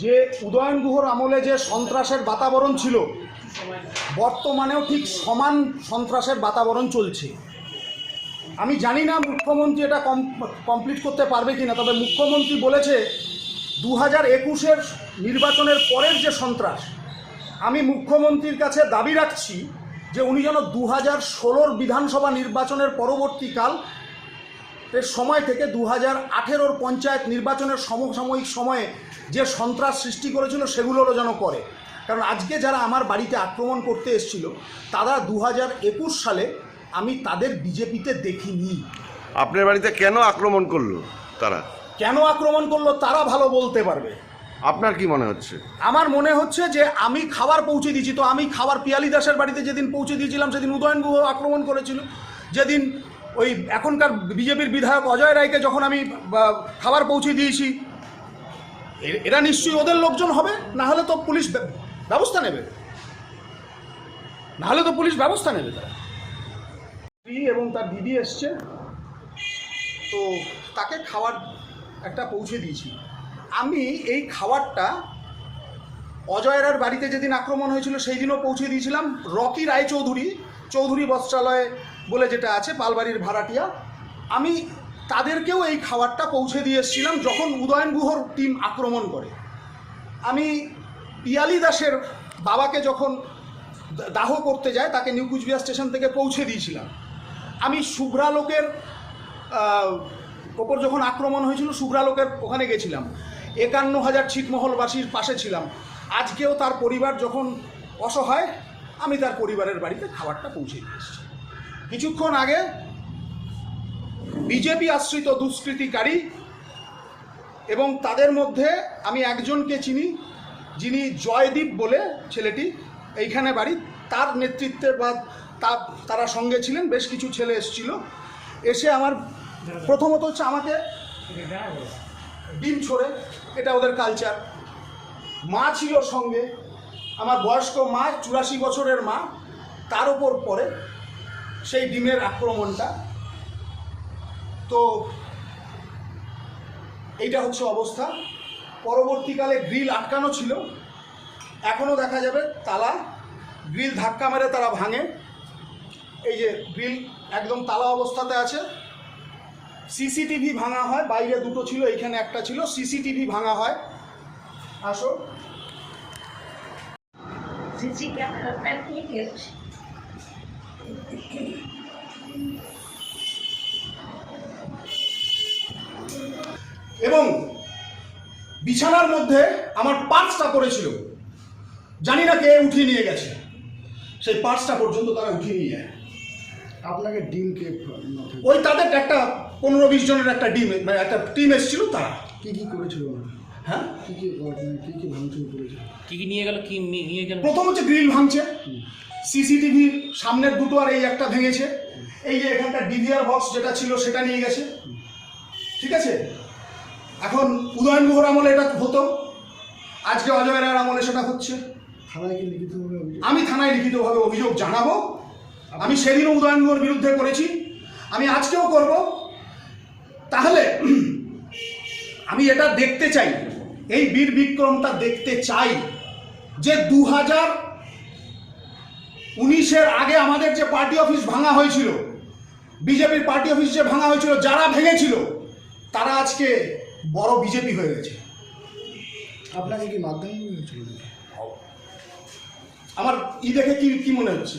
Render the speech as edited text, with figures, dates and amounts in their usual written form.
যে উদয়ন গুহর আমলে যে সন্ত্রাসের বাতাবরণ ছিল, বর্তমানেও ঠিক সমান সন্ত্রাসের বাতাবরণ চলছে। আমি জানি না মুখ্যমন্ত্রী এটা কমপ্লিট করতে পারবে কিনা, তবে মুখ্যমন্ত্রী বলেছে 2021-এর নির্বাচনের পরের যে সন্ত্রাস, আমি মুখ্যমন্ত্রীর কাছে দাবি রাখছি যে উনি যেন 2016-র বিধানসভা নির্বাচনের পরবর্তীকাল এর সময় থেকে 2018-র পঞ্চায়েত নির্বাচনের সমসাময়িক সময়ে যে সন্ত্রাস সৃষ্টি করেছিল সেগুলোরও যেন করে। কারণ আজকে যারা আমার বাড়িতে আক্রমণ করতে এসেছিল তারা 2021 সালে আমি তাদের বিজেপিতে দেখিনি। আপনার বাড়িতে কেন আক্রমণ করলো তারা? কেন আক্রমণ করলো তারা ভালো বলতে পারবে। আপনার কি মনে হচ্ছে? আমার মনে হচ্ছে যে আমি খাবার পৌঁছে দিয়েছি। তো আমি খাবার পিয়ালি দাসের বাড়িতে যেদিন পৌঁছে দিয়েছিলাম সেদিন উদয়ন গুহ আক্রমণ করেছিল। যেদিন ওই এখনকার বিজেপির বিধায়ক অজয় রায়কে যখন আমি খাবার পৌঁছে দিয়েছি, এরা নিশ্চয়ই ওদের লোকজন হবে, না হলে তো পুলিশ ব্যবস্থা নেবে, তারা। এবং তার দিদি এসছে, তো তাকে খাবার একটা পৌঁছে দিয়েছি। আমি এই খাবারটা অজয়ের বাড়িতে যেদিন আক্রমণ হয়েছিল সেই দিনও পৌঁছে দিয়েছিলাম। রকি চৌধুরী বস্ত্রালয় বলে যেটা আছে পালবাড়ির ভাড়াটিয়া, আমি তাদেরকেও এই খাবারটা পৌঁছে দিয়ে এসেছিলাম যখন উদয়ন গুহর টিম আক্রমণ করে। আমি পিয়ালি দাসের বাবাকে যখন দাহ করতে যায় তাকে নিউ কুচবিহার স্টেশন থেকে পৌঁছে দিয়েছিলাম। আমি শুভ্রালোকের ওপর যখন আক্রমণ হয়েছিল শুভ্রালোকের ওখানে গেছিলাম, 51,000 ছিটমহলবাসীর পাশে ছিলাম। আজকেও তার পরিবার যখন অসহায়, আমি তার পরিবারের বাড়িতে খাবারটা পৌঁছে দিয়ে এসেছি। কিছুক্ষণ আগে বিজেপি আশ্রিত দুষ্কৃতিকারী এবং তাদের মধ্যে আমি একজনকে চিনি, যিনি জয়দীপ বলে ছেলেটি, এইখানে বাড়ি, তার নেতৃত্বে বা তারা সঙ্গে ছিলেন, বেশ কিছু ছেলে এসেছিল। এসে আমার প্রথমত হচ্ছে আমাকে ডিম ছড়ে, এটা ওদের কালচার। মা ছিল সঙ্গে, আমার বয়স্ক মা, 84 বছরের মা, তার ওপর পড়ে সেই ডিমের আক্রমণটা। তো এইটা হচ্ছে অবস্থা। পরবর্তীকালে গ্রিল আটকানো ছিল, এখনও দেখা যাবে তালা, গ্রিল ধাক্কা মেরে তারা ভাঙে। এই যে গ্রিল একদম তালা অবস্থাতে আছে। সিসিটিভি ভাঙা হয়, বাইরে দুটো ছিল, এইখানে একটা ছিল, সিসিটিভি ভাঙা হয়। আসো, সিসি ক্যামেরাটা নিয়ে গেছে। এবং বিছানার মধ্যে আমার পার্সটা পড়েছিল, জানি না কে উঠিয়ে নিয়ে গেছে, সেই পার্সটা পর্যন্ত তারা উঠিয়ে নিয়ে যায়। আপনাকে ডিম কে ওই তাদের একটা 15-20 জনের একটা মানে একটা টিম এসেছিল, তারা কি করেছিল? হ্যাঁ, কি ভাঙচুর করেছিল? কি নিয়ে গেল? কি নিয়ে গেল? প্রথম হচ্ছে গ্রিল ভাঙছে, সিসিটিভির সামনের দুটো আর এই একটা ভেঙেছে। এই যে এখানটা ডিভিআর বক্স যেটা ছিল সেটা নিয়ে গেছে। ঠিক আছে, এখন উদয়ন গুহর আমলে এটা হতো, আজকে অজয় রায়ের আমলে সেটা হচ্ছে। থানায় কি লিখিতভাবে? আমি থানায় লিখিতভাবে অভিযোগ জানাবো। আমি সেদিনও উদয়ন গুহর বিরুদ্ধে করেছি, আমি আজকেও করব। তাহলে আমি এটা দেখতে চাই, এই বীর বিক্রমটা দেখতে চাই যে 2019-এর আগে আমাদের যে পার্টি অফিস ভাঙা হয়েছিল, বিজেপির পার্টি অফিস যে ভাঙা হয়েছিল, যারা ভেঙেছিল তারা আজকে বড় বিজেপি হয়ে গেছে। আপনাকে কি মাধ্যমিক হয়েছিল? আমার দেখে কি মনে হচ্ছে?